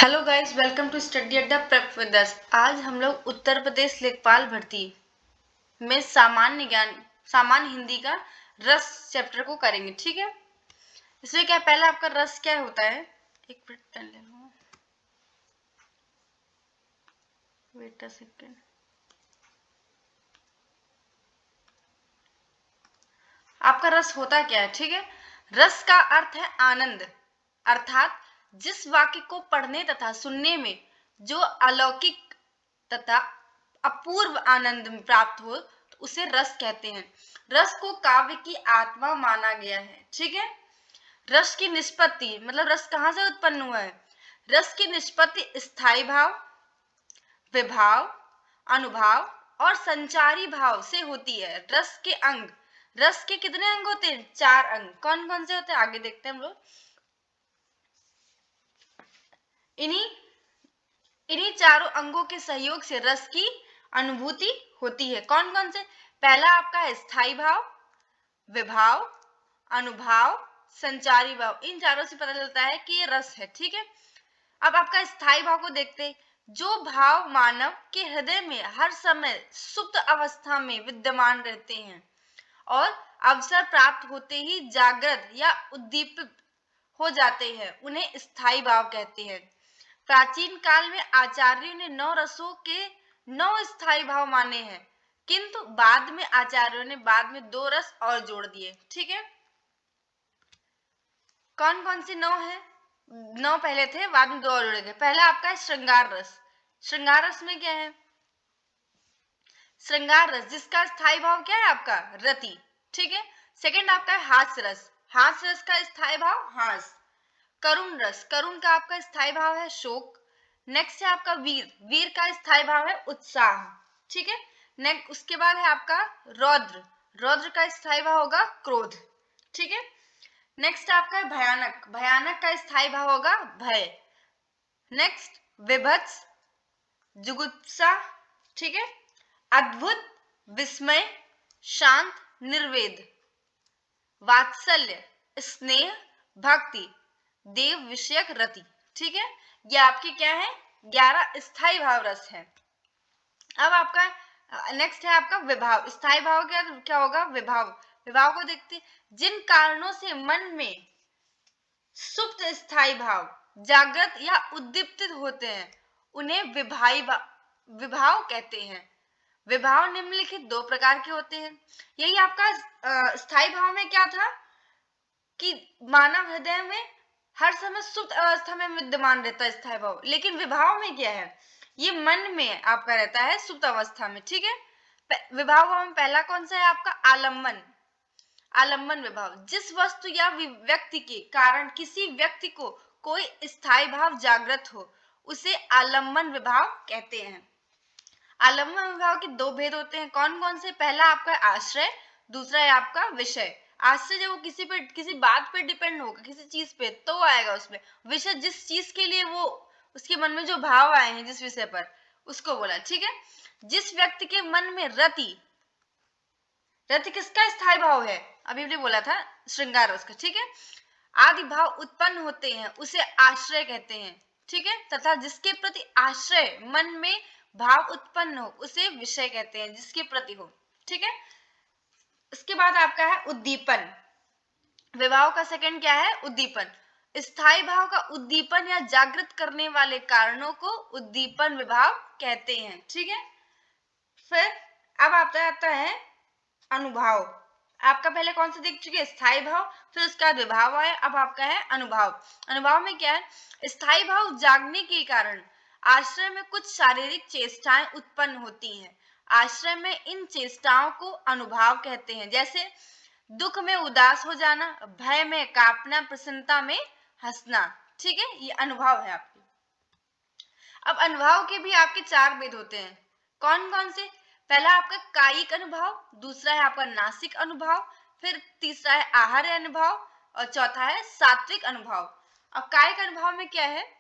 Hello guys, welcome to study Adda prep with us. आज हम लोग उत्तर प्रदेश लेखपाल भर्ती में सामान्य हिंदी का रस चैप्टर को करेंगे। ठीक है, इसमें क्या पहला आपका रस क्या होता है, एक मिनट पेन ले लो, वेट अ सेकेंड। आपका रस होता क्या है? ठीक है, रस का अर्थ है आनंद, अर्थात जिस वाक्य को पढ़ने तथा सुनने में जो अलौकिक तथा अपूर्व आनंद प्राप्त हो तो उसे रस कहते हैं। रस को काव्य की आत्मा माना गया है। ठीक है, रस की निष्पत्ति मतलब रस कहाँ से उत्पन्न हुआ है? रस की निष्पत्ति स्थायी भाव, विभाव, अनुभाव और संचारी भाव से होती है। रस के अंग, रस के कितने अंग होते हैं? 4 अंग। कौन कौन से होते हैं आगे देखते हैं हम लोग। इन्हीं चारों अंगों के सहयोग से रस की अनुभूति होती है। कौन कौन से? पहला आपका है स्थायी भाव, विभाव, अनुभाव, संचारी भाव। इन चारों से पता चलता है कि ये रस है। ठीक है, अब आपका स्थायी भाव को देखते हैं। जो भाव मानव के हृदय में हर समय सुप्त अवस्था में विद्यमान रहते हैं और अवसर प्राप्त होते ही जागृत या उद्दीपित हो जाते हैं, उन्हें स्थायी भाव कहते हैं। प्राचीन काल में आचार्यों ने 9 रसों के 9 स्थायी भाव माने हैं, किंतु बाद में आचार्यों ने 2 रस और जोड़ दिए। ठीक है, कौन कौन से 9 है? 9 पहले थे, बाद में 2 और जोड़े गए। पहला आपका है श्रृंगार रस। श्रृंगार रस में क्या है? श्रृंगार रस जिसका स्थायी भाव क्या है आपका? रति। ठीक है, सेकंड आपका है हास्य रस। हास्य रस का स्थायी भाव हास। करुण रस, करुण का आपका स्थायी भाव है शोक। नेक्स्ट है आपका वीर, वीर का स्थायी भाव है उत्साह। ठीक है, नेक्स्ट उसके बाद है आपका रौद्र, रौद्र का स्थायी भाव होगा क्रोध। ठीक है, नेक्स्ट आपका है भयानक, भयानक का स्थायी भाव होगा भय। नेक्स्ट विभत्स, जुगुप्सा। ठीक है, अद्भुत, विस्मय, शांत, निर्वेद, वात्सल्य, स्नेह, भक्ति, देव विषयक रति। ठीक है, ये आपके क्या है? 11 स्थायी भाव रस है। अब आपका नेक्स्ट है आपका विभाव। स्थायी भाव क्या होगा? विभाव। विभाव को देखते, जिन कारणों से मन में सुप्त स्थायी भाव जागृत या उद्दीपित होते हैं उन्हें विभाव कहते हैं। विभाव निम्नलिखित 2 प्रकार के होते हैं। यही आपका स्थायी भाव में क्या था कि मानव हृदय में हर समय सुप्त अवस्था में विद्यमान रहता है स्थायी भाव, लेकिन विभाव में क्या है? ये मन में आपका रहता है सुप्त अवस्था में। ठीक है, विभाव भाव में पहला कौन सा है आपका? आलम्बन। आलम्बन विभाव, जिस वस्तु या व्यक्ति के कारण किसी व्यक्ति को कोई स्थायी भाव जागृत हो उसे आलम्बन विभाव कहते हैं। आलम्बन विभाव के 2 भेद होते हैं। कौन कौन से? पहला आपका आश्रय, दूसरा है आपका विषय। आश्रय जब वो किसी बात पे डिपेंड होगा, किसी चीज पे, तो आएगा उसमें। विषय जिस चीज के लिए वो उसके मन में जो भाव आए हैं जिस विषय पर, उसको बोला। ठीक है, जिस व्यक्ति के मन में रति, रति किसका स्थायी भाव है? अभी हमने बोला था श्रृंगार रस का। ठीक है, आदि भाव उत्पन्न होते हैं उसे आश्रय कहते हैं। ठीक है, तथा जिसके प्रति आश्रय मन में भाव उत्पन्न हो उसे विषय कहते हैं, जिसके प्रति हो। ठीक है, इसके बाद आपका है उद्दीपन। विभाव का सेकंड क्या है? उद्दीपन। स्थायी भाव का उद्दीपन या जागृत करने वाले कारणों को उद्दीपन विभाव कहते हैं। ठीक है, फिर अब आता है अनुभाव। आपका पहले कौन सा देख चुके? स्थायी भाव, फिर उसका विभाव आया, अब आपका है अनुभाव। अनुभाव में क्या है? स्थायी भाव जागने के कारण आश्रय में कुछ शारीरिक चेष्टाएं उत्पन्न होती हैं। आश्रय में इन चेष्टाओं को अनुभाव कहते हैं। जैसे दुख में उदास हो जाना, भय में कांपना, प्रसन्नता में हंसना। ठीक है, ये अनुभव है आपके। अब अनुभव के भी आपके 4 भेद होते हैं। कौन कौन से? पहला आपका कायिक अनुभव, दूसरा है आपका नासिक अनुभव, फिर तीसरा है आहार्य अनुभव और चौथा है सात्विक अनुभव। अब कायिक अनुभव में क्या है?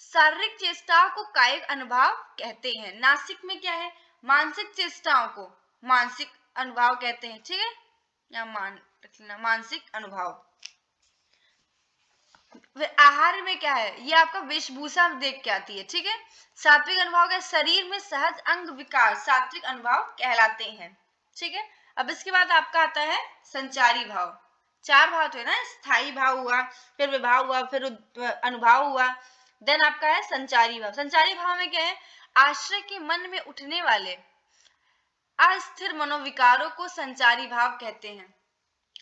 शारीरिक चेष्टाओं को कायिक अनुभव कहते हैं। नासिक में क्या है? मानसिक चेष्टाओं को मानसिक अनुभव कहते हैं। ठीक है, या मानसिक अनुभव। फिर आहार में क्या है, ये आपका वेशभूषा देख के आती है, ठीक है। सात्विक अनुभाव का शरीर में सहज अंग विकास सात्विक अनुभाव कहलाते हैं, ठीक है। अब इसके बाद आपका आता है संचारी भाव। चार भाव तो है ना, स्थायी भाव हुआ, फिर विभाव हुआ, फिर अनुभाव हुआ, देन आपका है संचारी भाव। संचारी भाव में क्या है, आश्रय के मन में उठने वाले अस्थिर मनोविकारों को संचारी भाव कहते हैं।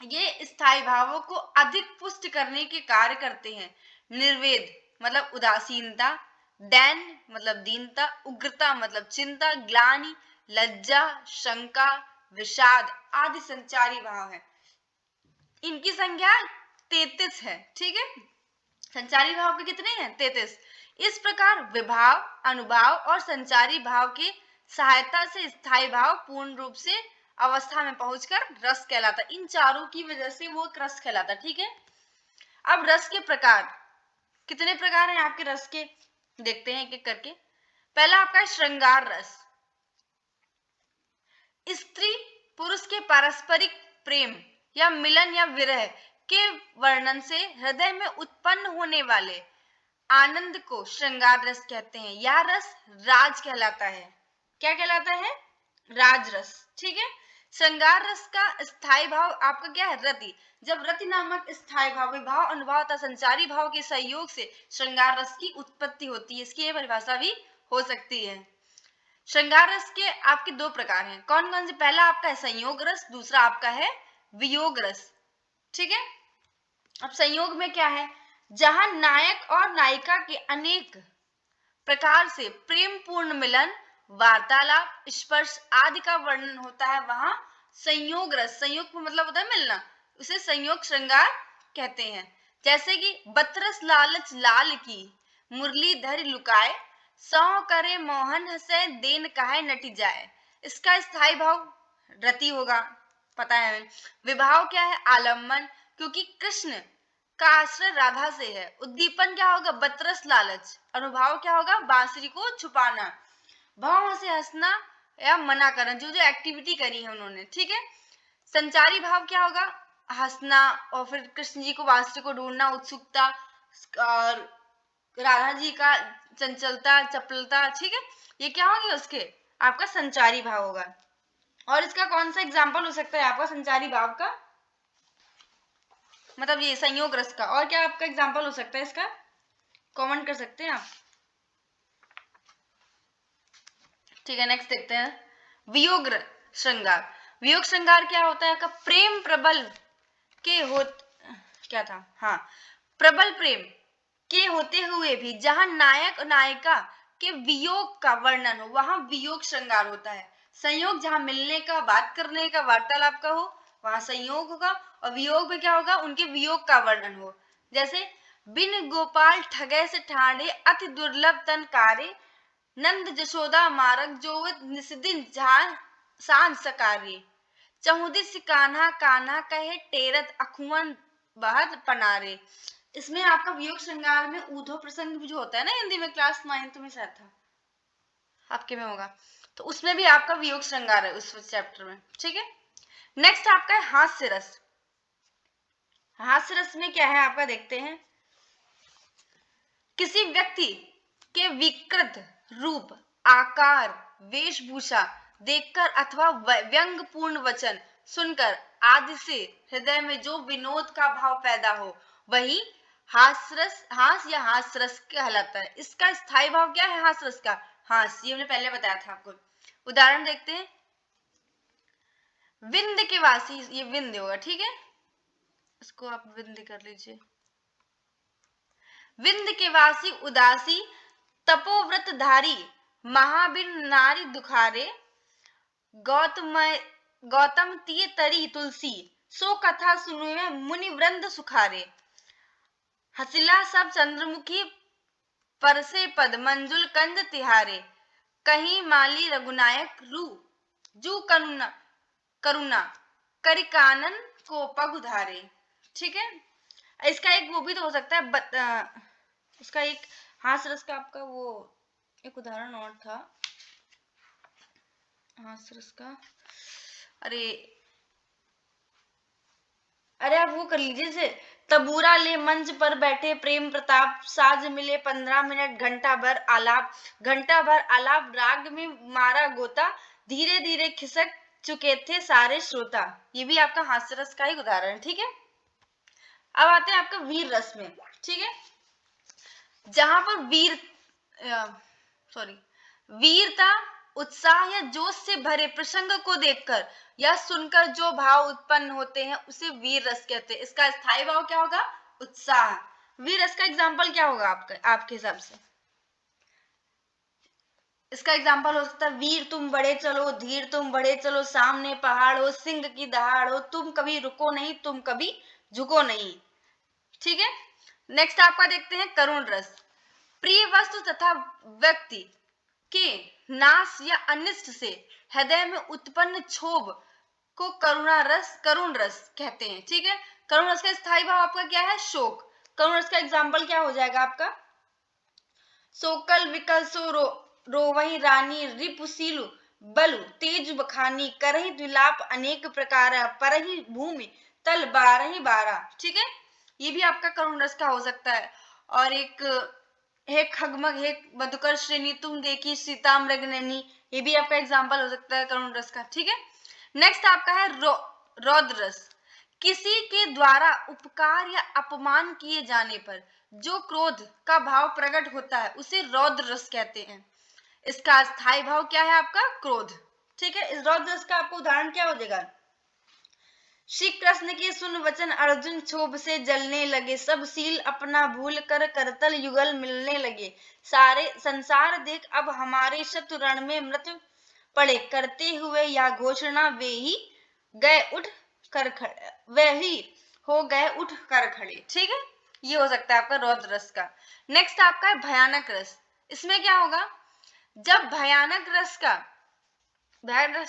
ये स्थायी भावों को अधिक पुष्ट करने के कार्य करते हैं। निर्वेद मतलब उदासीनता, दैन मतलब दीनता, उग्रता मतलब चिंता, ग्लानि, लज्जा, शंका, विषाद आदि संचारी भाव है। इनकी संख्या 33 है, ठीक है। संचारी भाव के कितने हैं, 33। इस प्रकार विभाव, अनुभाव और संचारी भाव की सहायता से स्थायी भाव पूर्ण रूप से अवस्था में पहुंचकर रस कहलाता है। इन चारों की वजह से वो रस कहलाता, ठीक है। अब रस के प्रकार, कितने प्रकार हैं आपके रस के, देखते हैं एक एक करके। पहला आपका श्रृंगार रस। स्त्री पुरुष के पारस्परिक प्रेम या मिलन या विरह के वर्णन से हृदय में उत्पन्न होने वाले आनंद को श्रृंगार रस कहते हैं। यह रस राज कहलाता है। क्या कहलाता है, राज रस, ठीक है। श्रृंगार रस का स्थायी भाव आपका क्या है, रति। जब रति नामक स्थायी भाव विभाव, अनुभाव तथा संचारी भाव के सहयोग से श्रृंगार रस की उत्पत्ति होती है। इसकी यह परिभाषा भी हो सकती है। श्रृंगार रस के आपके दो प्रकार हैं, कौन कौन से, पहला आपका है संयोग रस, दूसरा आपका है वियोग रस, ठीक है। अब संयोग में क्या है, जहां नायक और नायिका के अनेक प्रकार से प्रेम पूर्ण मिलन, वार्तालाप, स्पर्श आदि का वर्णन होता है, वहां संयोग रस, संयोग का मतलब होता है मिलना, उसे संयोग श्रृंगार कहते हैं। जैसे कि बतरस लालच लाल की, मुरलीधर लुकाए, सौ करे मोहन हसे, देन काहे नटी जाए। इसका स्थायी भाव रति होगा, पता है। विभाव क्या है, आलम्बन, क्योंकि कृष्ण का आश्रय राधा से है। उद्दीपन क्या होगा, बतरस लालच। अनुभाव क्या होगा, बांसुरी को छुपाना। भाव से हंसना या मना करना, जो जो एक्टिविटी करी है उन्होंने, ठीक है। संचारी भाव क्या होगा, हंसना, और फिर कृष्ण जी को बांसुरी को ढूंढना, उत्सुकता, और राधा जी का चंचलता, चपलता, ठीक है। ये क्या होगी उसके, आपका संचारी भाव होगा। और इसका कौन सा एग्जाम्पल हो सकता है आपका संचारी भाव का, मतलब ये संयोग रस का, और क्या आपका एग्जाम्पल हो सकता है इसका, कमेंट कर सकते हैं आप, ठीक है। नेक्स्ट देखते हैं वियोग श्रृंगार। वियोग श्रृंगार क्या होता है आपका, प्रेम प्रबल के क्या था, हाँ, प्रबल प्रेम के होते हुए भी जहां नायक और नायिका के वियोग का वर्णन हो, वहां वियोग श्रृंगार होता है। संयोग जहां मिलने का, बात करने का, वार्तालाप का हो, वहां संयोग होगा। और वियोग में क्या होगा, उनके वियोग का वर्णन हो। जैसे बिन गोपाल ठगे से ठाणे, अति दुर्लभ तन कारे, नंद जशोदा मारक जोवत निस्दिन जहां सांझ सकारे, चहुदिस कान्हा कान्हा कहे, टेरत अखुअन बहत पनारे। इसमें आपका वियोग श्रृंगार में ऊधो प्रसंग भी जो होता है ना, हिंदी में क्लास 9th में शायद था, आपके में होगा, तो उसमें भी आपका वियोग श्रृंगार है उस चैप्टर में, ठीक है। नेक्स्ट आपका है हास्य रस। हास्य रस में क्या है आपका, देखते हैं। किसी व्यक्ति के विकृत रूप, आकार, वेशभूषा देखकर अथवा व्यंग्यपूर्ण वचन सुनकर आदि से हृदय में जो विनोद का भाव पैदा हो, वही हास्य या हास्यरस कहलाता है। इसका स्थायी भाव क्या है हास्यरस का, हास्य, ये हमने पहले बताया था आपको। उदाहरण देखते हैं, विंध्य के वासी, ये विंध्य होगा, ठीक है, इसको आप विंध्य कर लीजिए। विंध्य के वासी उदासी, तपोव्रत धारी, महावीर नारी दुखारे, गौतम तीय तरी तुलसी, सो कथा सुनुए मुनि वृंद सुखारे। हसिला सब चंद्रमुखी, परसे पद मंजुल कंद तिहारे, कहीं माली रघुनायक रू, जू करुणा करुणा करिकानन को पग उधारे, ठीक है। इसका एक वो भी तो हो सकता है, इसका एक हास्य रस का आपका वो एक उदाहरण और था हास्य रस का, अरे अरे आप वो कर लीजिए से, तबूरा ले मंच पर बैठे प्रेम प्रताप, साज मिले 15 मिनट, घंटा भर आलाप, राग में मारा गोता, धीरे धीरे खिसक चुके थे सारे श्रोता। ये भी आपका हास्य रस का ही उदाहरण है, ठीक है। अब आते हैं आपका वीर रस में, ठीक है। जहां पर सॉरी वीरता, उत्साह या जोश से भरे प्रसंग को देखकर या सुनकर जो भाव उत्पन्न होते हैं उसे वीर रस कहते हैं। इसका स्थायी भाव क्या होगा? उत्साह। वीर रस का एग्जाम्पल क्या होगा आपके हिसाब से? इसका एग्जाम्पल हो सकता है, वीर तुम बढ़े चलो, धीर तुम बढ़े चलो, सामने पहाड़ हो, सिंह की दहाड़ हो, तुम कभी रुको नहीं, तुम कभी झुको नहीं, ठीक है। नेक्स्ट आपका देखते हैं करुण रस। प्रिय वस्तु तथा व्यक्ति के नाश या अनिष्ट से हृदय में उत्पन्न क्षोभ को करुण रस कहते हैं, ठीक है। करुण रस का स्थायी भाव आपका क्या है? शोक। करुण रस का एग्जाम्पल क्या हो जाएगा आपका? सोकल विकल सो रोवही रानी, रिपुशीलु बलु तेज बखानी, करही विलाप अनेक प्रकार, परही भूमि तल बारही बारा, ठीक है। ये भी आपका करुण रस का हो सकता है। और एक हे खगमग हे मधुकर श्रेणी, तुम देखी सीता मृगनयनी, ये भी आपका एग्जाम्पल हो सकता है करुण रस का, ठीक है। नेक्स्ट आपका है रौद्र रस। किसी के द्वारा उपकार या अपमान किए जाने पर जो क्रोध का भाव प्रकट होता है उसे रौद्र रस कहते हैं। इसका स्थायी भाव क्या है आपका? क्रोध, ठीक है। इस रौद्र रस का आपको उदाहरण क्या हो जाएगा? श्री कृष्ण के सुन वचन अर्जुन क्षोभ से जलने लगे, सब सील अपना भूल कर करतल युगल मिलने लगे, सारे संसार देख अब हमारे शत्रु रण में मृत्यु पड़े, करते हुए या घोषणा वे ही गए उठ कर खड़े, वे ही हो गए उठ कर खड़े, ठीक है। ये हो सकता है आपका रौद्र रस का। नेक्स्ट आपका है भयानक रस। इसमें क्या होगा? जब भयानक रस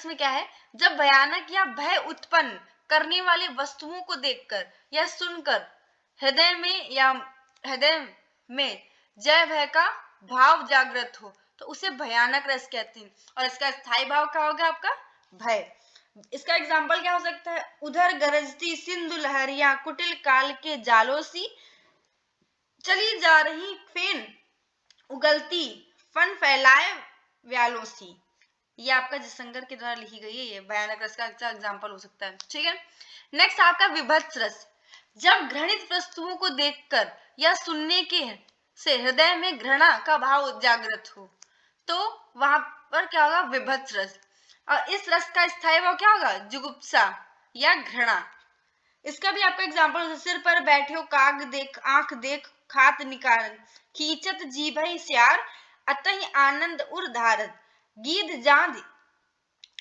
में क्या है? जब भयानक या भय उत्पन्न करने वाले वस्तुओं को देखकर या सुनकर हृदय में जय भय का भाव जागृत हो तो उसे भयानक रस कहते हैं। और इसका स्थायी भाव क्या होगा आपका? भय। इसका एग्जाम्पल क्या हो सकता है? उधर गरजती सिंधु लहरिया, कुटिल काल के जालों सी, चली जा रही फेन उगलती, फन फैलाए व्यालों सी। ये आपका जयशंकर के द्वारा लिखी गई है, ये भयानक रस का अच्छा एग्जाम्पल हो सकता है, ठीक है। नेक्स्ट आपका विभत्स रस। जब घृणित वस्तुओं को देखकर या सुनने के से हृदय में घृणा का भाव जागृत हो तो वहां पर क्या होगा? विभत्स रस। और इस रस का स्थायी भाव क्या होगा? जुगुप्सा या घृणा। इसका भी आपका एग्जाम्पल, सिर पर बैठे हो काग देख, आंख देख खात निकारन, खींचत जीभहि स्यार, अतहि आनंद उर धारत, गीध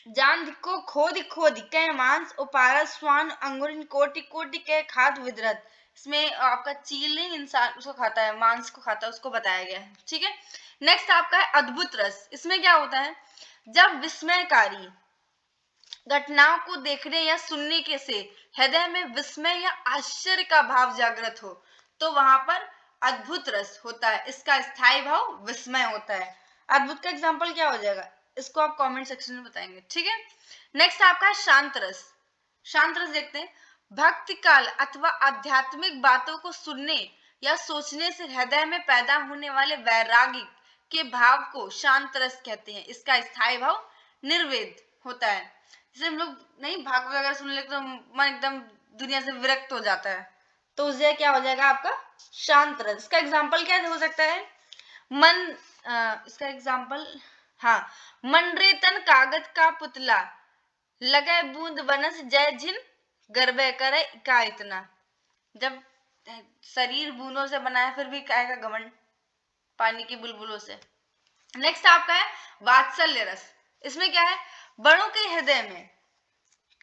जांध को खोद खोद कै मांस उपारस, स्वान अंगुरिन कोटि कोटि के खाद विदरत। इसमें आपका चील नहीं, इंसान उसको खाता है, मांस को खाता है, उसको बताया गया है, ठीक है। नेक्स्ट आपका है अद्भुत रस। इसमें क्या होता है? जब विस्मयकारी घटनाओं को देखने या सुनने के से हृदय में विस्मय या आश्चर्य का भाव जागृत हो तो वहां पर अद्भुत रस होता है। इसका स्थायी भाव विस्मय होता है। अद्भुत का एग्जाम्पल क्या हो जाएगा? इसको आप कमेंट सेक्शन में बताएंगे, ठीक है। नेक्स्ट आपका है शांत रस। शांत रस देखते हैं। भक्ति काल अथवा आध्यात्मिक बातों को सुनने या सोचने से हृदय में पैदा होने वाले वैराग्य के भाव को शांत रस कहते हैं। इसका स्थायी भाव निर्वेद होता है। जैसे हम लोग नहीं भागवत वगैरह सुन ले तो मन एकदम दुनिया से विरक्त हो जाता है तो उसे क्या हो जाएगा आपका? शांत रस। इसका एग्जाम्पल क्या हो सकता है? इसका एग्जाम्पल, हाँ, मनरेतन कागज का पुतला, लगे बूंद बनस जय झिन, गर्वे करे का इतना। जब शरीर बूंदों से बना है फिर भी काय का घमंड पानी की बुलबुलों से। नेक्स्ट आपका है वात्सल्य रस। इसमें क्या है? बड़ों के हृदय में,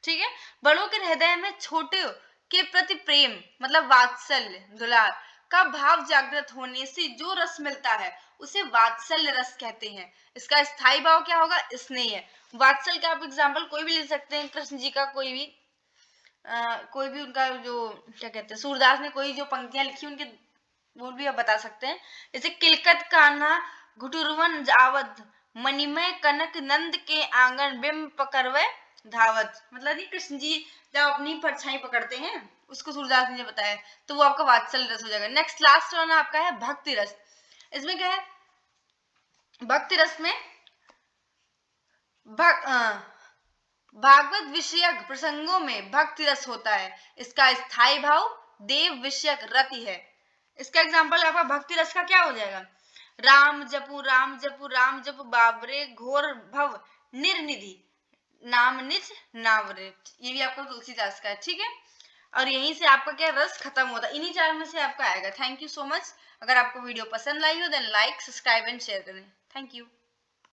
ठीक है, बड़ों के हृदय में छोटे के प्रति प्रेम मतलब वात्सल्य दुलार का भाव जागृत होने से जो रस मिलता है उसे वात्सल्य रस कहते हैं। इसका स्थायी भाव क्या होगा? स्नेह है। वात्सल्य का आप एग्जाम्पल कोई भी ले सकते हैं, कृष्ण जी का कोई भी उनका जो क्या कहते हैं सूरदास ने कोई जो पंक्तियां लिखी उनके वो भी आप बता सकते हैं। जैसे किलकत कान्हा घुटुरवन जावत, मणिमय कनक नंद के आंगन बिंब पकड़वे धावत। मतलब ये कृष्ण जी जब अपनी परछाई पकड़ते हैं उसको सूरदास ने बताया, तो वो आपका वात्सल्य रस हो जाएगा। नेक्स्ट लास्ट वन आपका है भक्ति रस। इसमें क्या है, भक्ति रस में भागवत विषयक प्रसंगों में भक्ति रस होता है। इसका स्थायी भाव देव विषयक रति है। इसका एग्जाम्पल आपका भक्ति रस का क्या हो जाएगा, राम जपू राम जपू राम जपू बाबरे घोर भव निर्निधि नाम निज नावरेट। ये भी आपका तुलसीदास का है, ठीक है। और यहीं से आपका क्या रस खत्म होता है, इन्हीं चार में से आपका आएगा। Thank you so much. अगर आपको वीडियो पसंद आई हो then like subscribe and share करें। Thank you.